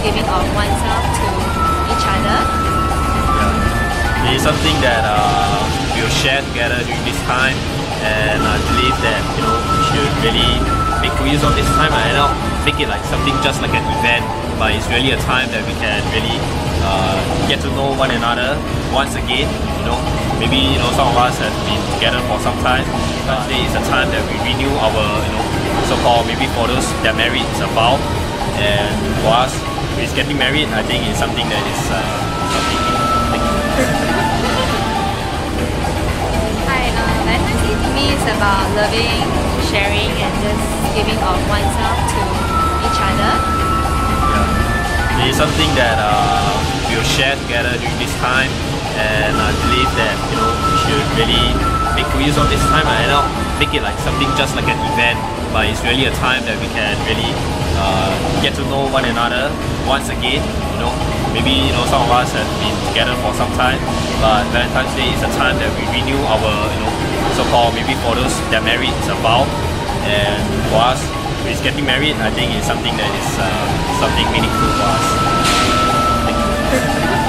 giving of oneself to each other. Yeah. It is something that we'll share together during this time, and I believe that we should really make full use of this time and not make it like something just like an event, but it's really a time that we can really get to know one another once again. Maybe some of us have been together for some time, but today is a time that we renew our so-called, maybe for those that are married, it's a vow, and for us who is getting married, I think it's something that is something. Hi, Valentine's Day to me is about loving, sharing, and just giving of oneself to each other. Yeah. It is something that we'll share together during this time, and I believe that we should really make full use of this time and not make it like something just like an event, but it's really a time that we can really get to know one another once again. Maybe some of us have been together for some time, but Valentine's Day is a time that we renew our so-called, maybe for those that are married, it's a vow, and for us who is getting married, I think it's something that is something meaningful for us. Thank you.